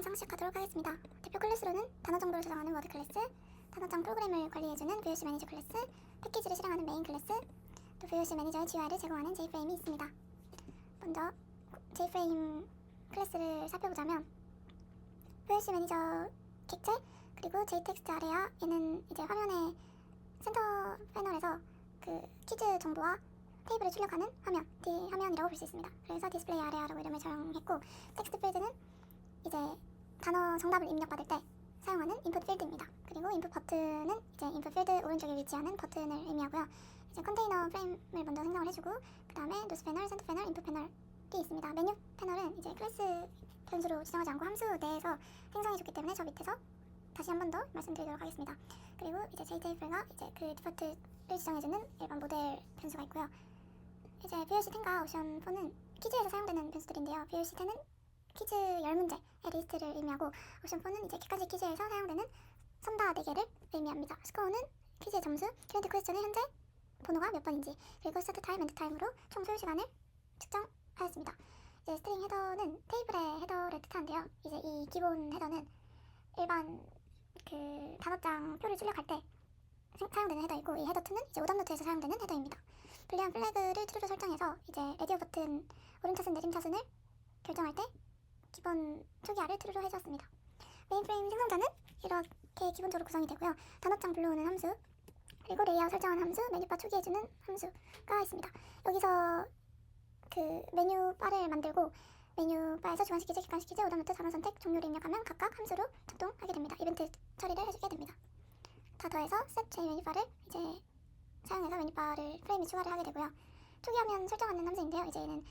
영상 시작하도록 하겠습니다. 대표 클래스로는 단어 정보를 저장하는 워드 클래스, 단어장 프로그램을 관리해주는 VOC 매니저 클래스, 패키지를 실행하는 메인 클래스, 또 VOC 매니저의 GUI를 제공하는 JFrame이 있습니다. 먼저 JFrame 클래스를 살펴보자면 VOC 매니저 객체, 그리고 JText 아레아, 얘는 이제 화면의 센터 패널에서 그 퀴즈 정보와 테이블을 출력하는 화면이라고 볼 수 있습니다. 그래서 디스플레이 아레아라고 이름을 사용했고, 텍스트 필드는 이제 단어 정답을 입력받을 때 사용하는 인풋 필드입니다. 그리고 인풋 버튼은 이제 인풋 필드 오른쪽에 위치하는 버튼을 의미하고요. 이제 컨테이너 프레임을 먼저 생성을 해주고, 그 다음에 노스 패널, 센터 패널, 인풋 패널이 있습니다. 메뉴 패널은 이제 클래스 변수로 지정하지 않고 함수 내에서 생성해줬기 때문에 저 밑에서 다시 한 번 더 말씀드리도록 하겠습니다. 그리고 이제 JTF가 이제 그 디폴트를 지정해주는 일반 모델 변수가 있고요. 이제 VOC10과 오션4는 퀴즈에서 사용되는 변수들인데요. VOC10은 퀴즈 10문제의 리스트를 의미하고, 오션4는 이제 객관식 퀴즈에서 사용되는 선다 4개를 의미합니다. 스코어는 퀴즈의 점수, 큐런트 퀘스천의 현재 번호가 몇 번인지, 그리고 스타트 타임, 엔드 타임으로 총 소요 시간을 측정하였습니다. 이제 스트링 헤더는 테이블의 헤더를 뜻하는데요. 이제 이 기본 헤더는 일반 그 단어장 표를 출력할 때 사용되는 헤더이고, 이 헤더2는 이제 오답노트에서 사용되는 헤더입니다. 불리한 플래그를 true로 설정해서 이제 레디오 버튼 오른차순 내림차순을 결정할 때 기본 초기화를 true로 해주었습니다. 메인프레임 생성자는 이렇게 기본적으로 구성이 되고요. 단어장 불러오는 함수, 그리고 레이아웃 설정한 함수, 메뉴바 초기해주는 함수가 있습니다. 여기서 그 메뉴바를 만들고, 메뉴바에서 주관식 퀴즈, 객관식 퀴즈, 오답노트, 단어 선택, 종료를 입력하면 각각 함수로 작동하게 됩니다. 이벤트 처리를 해주게 됩니다. 다 더해서 set j 메뉴바를 이제 사용해서 메뉴바를 프레임에 추가를 하게 되고요. 초기화면 설정하는 함수인데요. 이제 얘는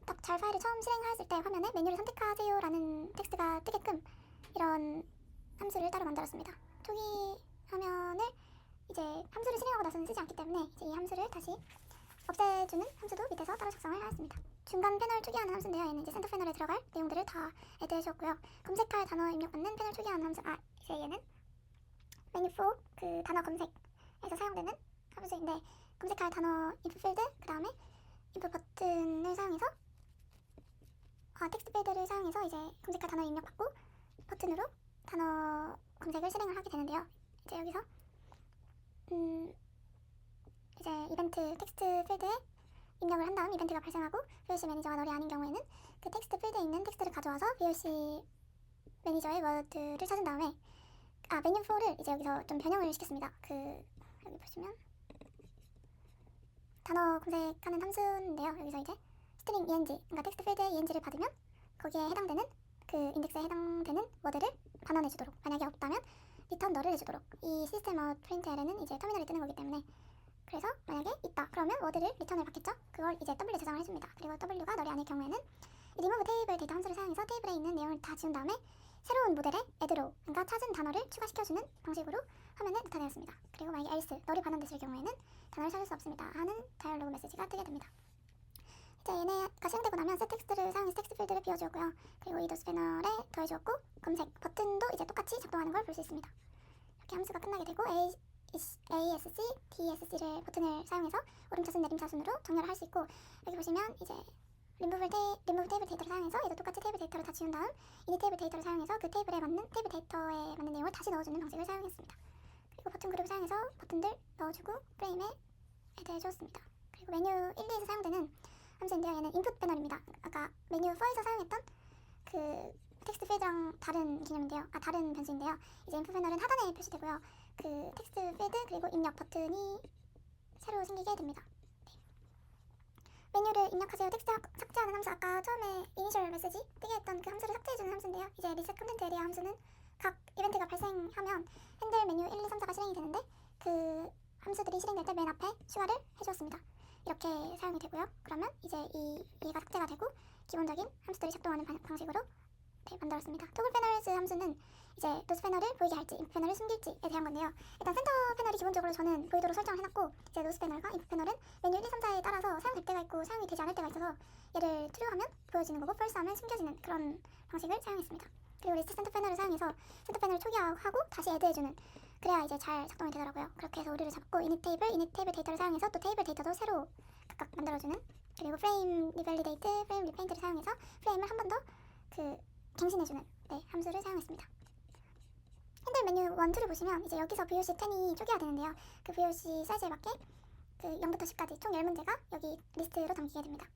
딱 잘 파일을 처음 실행하였을 때 화면에 메뉴를 선택하세요 라는 텍스트가 뜨게끔 이런 함수를 따로 만들었습니다. 초기 화면을 이제 함수를 실행하고 나서는 쓰지 않기 때문에 이제 이 함수를 다시 없애주는 함수도 밑에서 따로 작성을 하였습니다. 중간 패널 초기화하는 함수인데요. 얘는 이제 센터 패널에 들어갈 내용들을 다 애드해주었고요. 검색할 단어 입력받는 패널 초기화하는 함수, 이제 얘는 메뉴4 그 단어 검색에서 사용되는 함수인데, 검색할 단어 인풋 필드, 그 다음에 인풋 버튼을 사용해서 텍스트 필드를 사용해서 이제 검색할 단어 입력받고 버튼으로 단어 검색을 실행을 하게 되는데요. 이제 여기서 이제 이벤트 텍스트 필드에 입력을 한 다음 이벤트가 발생하고 VOC 매니저가 널이 아닌 경우에는 그 텍스트 필드에 있는 텍스트를 가져와서 VOC 매니저의 워드를 찾은 다음에 메뉴 4를 이제 여기서 좀 변형을 시켰습니다. 여기 보시면 단어 검색하는 함수인데요. 여기서 이제 스트링 ENG, 그러니까 텍스트 필드에 ENG를 받으면 거기에 해당되는 그 인덱스에 해당되는 워드를 반환해주도록, 만약에 없다면 리턴 널을 해주도록. 이 시스템 아웃 프린트L은 이제 터미널에 뜨는 거기 때문에, 그래서 만약에 있다 그러면 워드를 리턴을 받겠죠. 그걸 이제 W에 저장을 해줍니다. 그리고 W가 널이 아닐 경우에는 이 remove 테이블 데이터 함수를 사용해서 테이블에 있는 내용을 다 지운 다음에 새로운 모델에 add로, 그러니까 찾은 단어를 추가시켜주는 방식으로 화면에 나타내었습니다. 그리고 만약에 else, 널이 반환됐을 경우에는 단어를 찾을 수 없습니다 하는 다이얼로그 메시지가 뜨게 됩니다. 이제 얘네가 실행되고 나면 set 텍스트를 사용해서 텍스트 필드를 비워주었고요. 그리고 이 노스 패널에 더해주었고, 검색 버튼도 이제 똑같이 작동하는 걸 볼 수 있습니다. 이렇게 함수가 끝나게 되고 ASC, DSC를 버튼을 사용해서 오름차순 내림차순으로 정렬을 할 수 있고, 여기 보시면 이제 remove 테이블 데이터를 사용해서 얘도 똑같이 테이블 데이터를 다 지운 다음 init 테이블 데이터를 사용해서 그 테이블에 맞는 테이블 데이터에 맞는 내용을 다시 넣어주는 방식을 사용했습니다. 그리고 버튼 그룹을 사용해서 버튼들 넣어주고 프레임에 애드해주었습니다. 그리고 메뉴 1, 2에서 사용되는 함수인데요. 얘는 인풋 패널입니다. 아까 메뉴 4에서 사용했던 그 텍스트 필드랑 다른 개념인데요. 다른 변수인데요. 이제 인풋 패널은 하단에 표시되고요. 그 텍스트 필드 그리고 입력 버튼이 새로 생기게 됩니다. 메뉴를 입력하세요 텍스트 삭제하는 함수, 아까 처음에 이니셜 메시지 뜨게 했던 그 함수를 삭제해주는 함수인데요. 이제 리셋 컨텐트 에리아 함수는 각 이벤트가 발생하면 핸들 메뉴 1, 2, 3, 4가 실행이 되는데, 그 함수들이 실행될 때 맨 앞에 추가를 해주었습니다. 이렇게 사용이 되고요. 그러면 이제 이가 삭제가 되고 기본적인 함수들이 작동하는 방식으로 만들었습니다. 토글 패널즈 함수는 이제 노스 패널을 보이게 할지 인풋 패널을 숨길지에 대한 건데요. 일단 센터 패널이 기본적으로 저는 보이도록 설정을 해놨고, 이제 노스 패널과 인풋 패널은 메뉴 1, 2, 3, 4에 따라서 사용될 때가 있고 사용이 되지 않을 때가 있어서 얘를 true하면 보여지는 거고 false하면 숨겨지는 그런 방식을 사용했습니다. 그리고 리스트 센터 패널을 사용해서 센터 패널을 초기화하고 다시 애드해주는, 그래야 이제 잘 작동이 되더라고요. 그렇게 해서 오류를 잡고 init 테이블 데이터를 사용해서 또 테이블 데이터도 새로 각각 만들어주는, 그리고 프레임 리밸리데이트, 프레임 리페인트를 사용해서 프레임을 한 번 더 갱신해주는 네, 함수를 사용했습니다. 핸들 메뉴 1, 2를 보시면 이제 여기서 VOC 10이 초기화 되는데요. 그 VOC 사이즈에 맞게 그 0부터 10까지 총 10문제가 여기 리스트로 담기게 됩니다.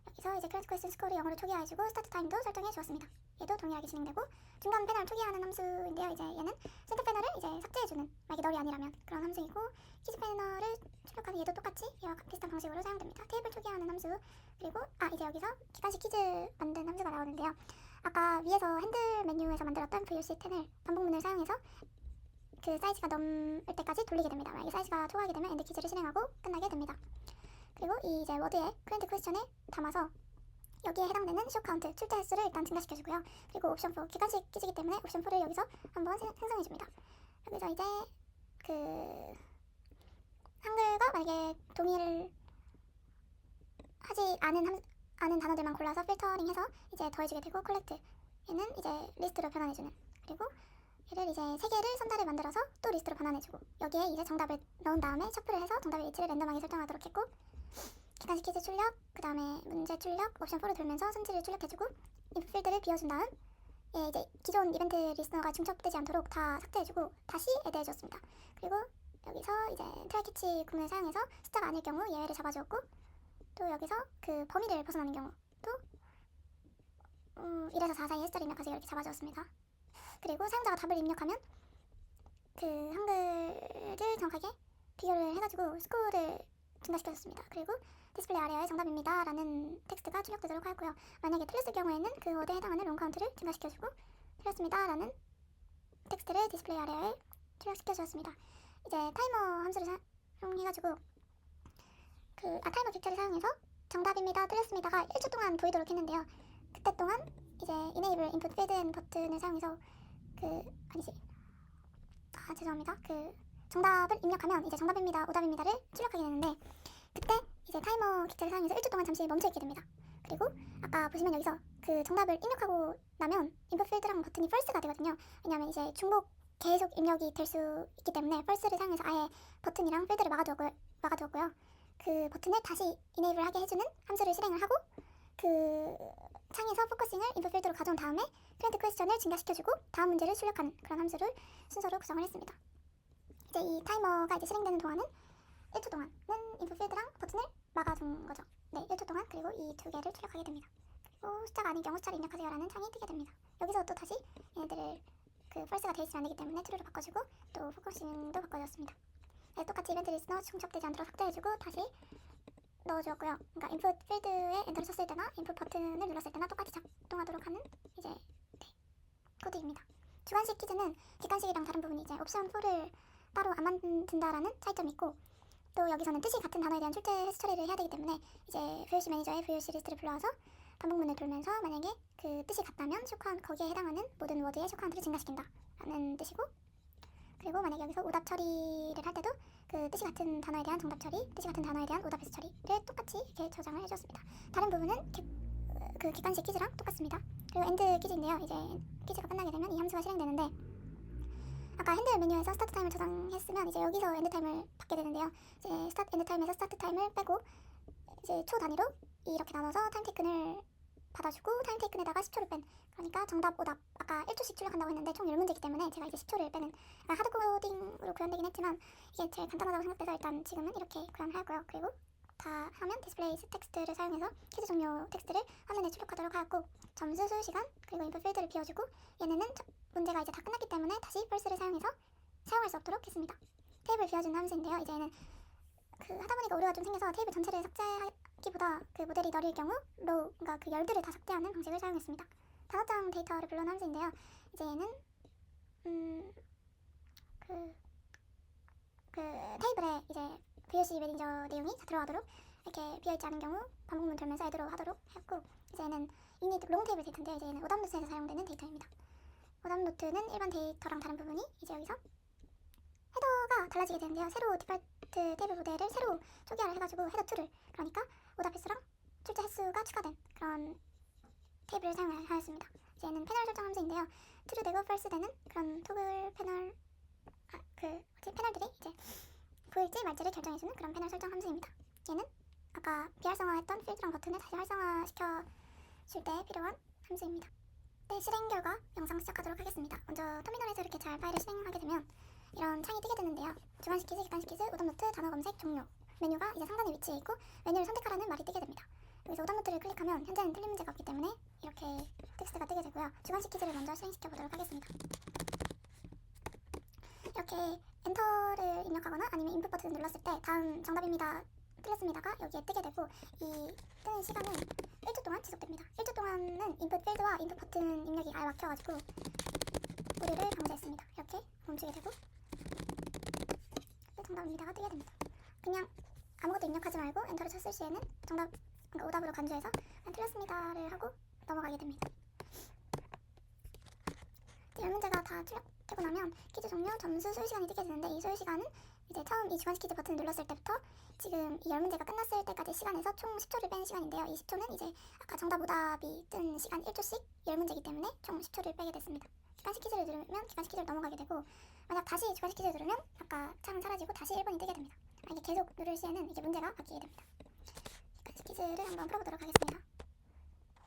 여기서 이제 크리트 퀘스천 스코어를 0으로 초기화해주고 스타트 타임도 설정해 주었습니다. 얘도 동일하게 진행되고 중간 패널 초기화하는 함수인데요. 이제 얘는 센터 패널을 이제 삭제해주는, 만약에 널이 아니라면 그런 함수이고, 키즈 패널을 출력하는 얘도 똑같이 얘와 비슷한 방식으로 사용됩니다. 테이블 초기화하는 함수, 그리고 이제 여기서 기관식 퀴즈 만든 함수가 나오는데요. 아까 위에서 핸들 메뉴에서 만들었던 VOC 10을 반복문을 사용해서 그 사이즈가 넘을 때까지 돌리게 됩니다. 만약에 사이즈가 초과하게 되면 엔드 퀴즈를 실행하고 끝나게 됩니다. 그리고 이 이제 워드에 크랜트 퀘스천에 담아서 여기에 해당되는 쇼 카운트, 출제 횟수를 일단 증가시켜주고요. 그리고 옵션 4, 기관식 퀴즈이기 때문에 옵션 4를 여기서 한번 생성해줍니다. 여기서 이제 그 한글과 만약에 동의를 하지 않은 단어들만 골라서 필터링해서 이제 더해주게 되고, 콜렉트, 얘는 이제 리스트로 변환해주는, 그리고 얘를 이제 3개를 선자를 만들어서 또 리스트로 변환해주고, 여기에 이제 정답을 넣은 다음에 셔플을 해서 정답의 위치를 랜덤하게 설정하도록 했고, 기관식 퀴즈 출력, 그 다음에 문제 출력, 옵션 4를 돌면서 순지를 출력해주고, 인풋 필드를 비워준 다음 얘 이제 기존 이벤트 리스너가 중첩되지 않도록 다 삭제해주고 다시 애드해줬습니다. 그리고 여기서 이제 트라이 캐치 구문을 사용해서 숫자가 아닐 경우 예외를 잡아주었고, 또 여기서 그 범위를 벗어나는 경우 또 1에서 4 사이의 숫자를 입력해서 이렇게 잡아주었습니다. 그리고 사용자가 답을 입력하면 그 한글을 정확하게 비교를 해가지고 스코어를 증가시켜줬습니다. 그리고 디스플레이 아래에 정답입니다 라는 텍스트가 출력되도록 하였고요. 만약에 틀렸을 경우에는 그 워드에 해당하는 롱 카운트를 증가시켜주고, 틀렸습니다 라는 텍스트를 디스플레이 아래에 출력시켜주었습니다. 이제 타이머 함수를 사용해가지고 타이머 캡처를 사용해서 정답입니다, 틀렸습니다가 1초 동안 보이도록 했는데요. 그때 동안 이제 enable input field and 버튼을 사용해서 죄송합니다. 정답을 입력하면 이제 정답입니다, 오답입니다를 출력하게 되는데, 그때 이제 타이머 캡처를 사용해서 1초 동안 잠시 멈춰있게 됩니다. 그리고 아까 보시면 여기서 그 정답을 입력하고 나면 input field랑 버튼이 false가 되거든요. 왜냐하면 이제 중복 계속 입력이 될 수 있기 때문에 false를 사용해서 아예 버튼이랑 필드를 막아두었고요. 그 버튼을 다시 enable 하게 해주는 함수를 실행을 하고, 그 창에서 포커싱을 인풋 필드로 가져온 다음에 크랜트 퀘스천을 증가시켜주고 다음 문제를 출력하는 그런 함수를 순서로 구성을 했습니다. 이제 이 타이머가 이제 실행되는 동안은 1초 동안은 인풋 필드랑 버튼을 막아준 거죠. 네, 1초 동안. 그리고 이 두 개를 출력하게 됩니다. 그리고 숫자가 아닌 경우 숫자를 입력하세요라는 창이 뜨게 됩니다. 여기서 또 다시 얘네들을 false가 되어 있으면 안 되기 때문에 true로 바꿔주고, 또 포커싱도 바꿔줬습니다. 네, 똑같이 이벤트 리스너 중첩되지 않도록 삭제해주고 다시 넣어주었고요. 그러니까 인풋 필드에 엔터를 쳤을 때나 인풋 버튼을 눌렀을 때나 똑같이 작동하도록 하는 이제 코드입니다. 주관식 퀴즈는 객관식이랑 다른 부분이 이제 옵션 4를 따로 안 만든다라는 차이점이 있고, 또 여기서는 뜻이 같은 단어에 대한 출제 횟수 처리를 해야 되기 때문에 이제 VOC 매니저의 VOC 리스트를 불러와서 반복문을 돌면서 만약에 그 뜻이 같다면 거기에 해당하는 모든 워드의 쇼 카운트를 증가시킨다라는 뜻이고, 그리고 만약에 여기서 오답 처리를 할 때도 그 뜻이 같은 단어에 대한 정답 처리, 뜻이 같은 단어에 대한 오답 횟수 처리를 똑같이 이렇게 저장을 해주었습니다. 다른 부분은 그 객관식 퀴즈랑 똑같습니다. 그리고 엔드 퀴즈인데요. 이제 퀴즈가 끝나게 되면 이 함수가 실행되는데, 아까 핸들 메뉴에서 스타트 타임을 저장했으면 이제 여기서 엔드 타임을 받게 되는데요. 이제 엔드 타임에서 스타트 타임을 빼고 이제 초 단위로 이렇게 나눠서 타임 테이큰을 받아주고, 타임 테이큰에다가 10초를 뺀, 그러니까 정답, 오답, 아까 1초씩 출력한다고 했는데 총 10문제이기 때문에 제가 이제 10초를 빼는, 하드코딩으로 구현되긴 했지만 이게 제일 간단하다고 생각돼서 일단 지금은 이렇게 구현하였고요. 그리고 다 하면 디스플레이 텍스트를 사용해서 퀴즈 종료 텍스트를 화면에 출력하도록 하였고, 점수, 소요 시간, 그리고 인풋 필드를 비워주고, 얘네는 문제가 이제 다 끝났기 때문에 다시 false를 사용해서 사용할 수 없도록 했습니다. 테이블 비워주는 함수인데요. 이제 얘는 하다 보니까 오류가 좀 생겨서 테이블 전체를 삭제하기보다 그 모델이 널일 경우 row, 그러니까 그 열들을 다 삭제하는 방식을 사용했습니다. 단어장 데이터를 불러온 함수인데요. 이제 얘는 테이블에 이제 VOC 매니저 내용이 다 들어가도록 이렇게 비어있지 않은 경우 반복문 돌면서 애드로 하도록 했고, 이제 얘는 init 롱 테이블 데이터인데 이제 얘는 오답 노트에서 사용되는 데이터입니다. 오답 노트는 일반 데이터랑 다른 부분이 이제 여기서 헤더가 달라지게 되는데요. 새로 디폴트 테이블 모델을 새로 초기화를 해가지고 헤더 2를, 그러니까 오답 횟수랑 출제 횟수가 추가된 그런 테이블을 사용하였습니다. 이제 얘는 패널 설정 함수인데요. true 되고 false 되는 그런 토글 패널들이 이제 보일지 말지를 결정해주는 그런 패널 설정 함수입니다. 얘는 아까 비활성화했던 필드랑 버튼을 다시 활성화시켜줄 때 필요한 함수입니다. 네, 실행 결과 영상 시작하도록 하겠습니다. 먼저 터미널에서 이렇게 잘 파일을 실행하게 되면 이런 창이 뜨게 되는데요. 주간 시키즈, 객관 시키즈, 오답노트, 단어 검색, 종료. 메뉴가 이제 상단에 위치해 있고 메뉴를 선택하라는 말이 뜨게 됩니다. 여기서 오답노트를 클릭하면 현재는 틀린 문제가 없기 때문에 이렇게 텍스트가 뜨게 되고요. 주간 시키즈를 먼저 실행시켜 보도록 하겠습니다. 이렇게 엔터를 입력하거나 아니면 인풋 버튼을 눌렀을 때 다음 정답입니다, 틀렸습니다가 여기에 뜨게 되고, 이 뜨는 시간은 1초 동안 지속됩니다. 1초 동안은 인풋 필드와 인풋 버튼 입력이 아예 막혀가지고 오류를 방지했습니다. 이렇게 멈추게 되고 정답입니다가 뜨게 됩니다. 그냥 아무것도 입력하지 말고 엔터를 쳤을 시에는 정답, 그러니까 오답으로 간주해서 그냥 틀렸습니다를 하고 넘어가게 됩니다. 열 문제가 다 출력되고 나면 퀴즈 종료, 점수, 소요 시간이 뜨게 되는데, 이 소요 시간은 이제 처음 이 주간 퀴즈 버튼을 눌렀을 때부터 지금 이 열 문제가 끝났을 때까지 시간에서 총 10초를 뺀 시간인데요. 이 10초는 이제 아까 정답 오답이 뜬 시간 1초씩 열 문제이기 때문에 총 10초를 빼게 됐습니다. 주간 퀴즈를 누르면 주간 퀴즈를 넘어가게 되고, 만약 다시 주간 퀴즈를 누르면 아까 창은 사라지고 다시 1번이 뜨게 됩니다. 이게 계속 누를 시에는 이제 문제가 바뀌게 됩니다. 주간 퀴즈를 한번 풀어보도록 하겠습니다.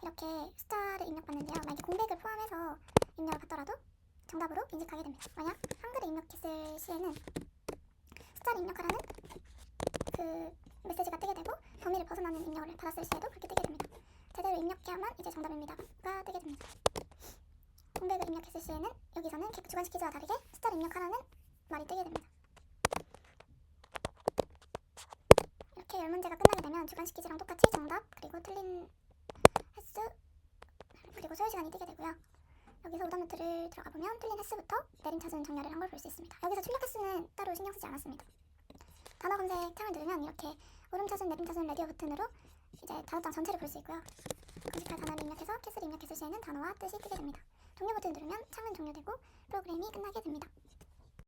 이렇게 숫자를 입력받는데요. 만약에 공백을 포함해서 입력을 받더라도 정답으로 인식하게 됩니다. 만약 한글을 입력했을 시에는 숫자를 입력하라는 그 메시지가 뜨게 되고, 범위를 벗어나는 입력을 받았을 시에도 그렇게 뜨게 됩니다. 제대로 입력해야만 이제 정답입니다가 뜨게 됩니다. 공백을 입력했을 시에는 여기서는 주간 시키즈와 다르게 숫자를 입력하라는 말이 뜨게 됩니다. 이렇게 열 문제가 끝나게 되면 주간 시키즈랑 똑같이 정답, 그리고 틀린 횟수, 그리고 소요 시간이 뜨게 되고요. 여기서 오답노트를 들어가 보면 틀린 횟수부터 내림차순 정렬을 한 걸 볼 수 있습니다. 여기서 출력 횟수는 따로 신경 쓰지 않았습니다. 단어 검색 창을 누르면 이렇게 오름차순, 내림차순, 레디오 버튼으로 이제 단어장 전체를 볼 수 있고요. 검색할 단어를 입력해서 캐스를 입력했을 시에는 단어와 뜻이 뜨게 됩니다. 종료 버튼을 누르면 창은 종료되고 프로그램이 끝나게 됩니다.